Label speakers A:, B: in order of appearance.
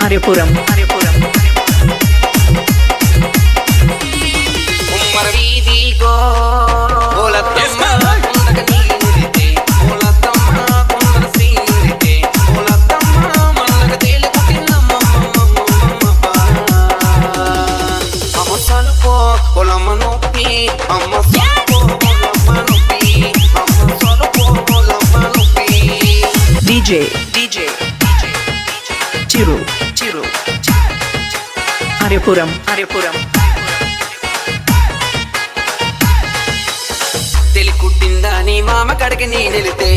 A: Haripuram DJ చిరు హరిపురం
B: తెలి కుట్టిందా నీ మామ కడికి నీ నిలితే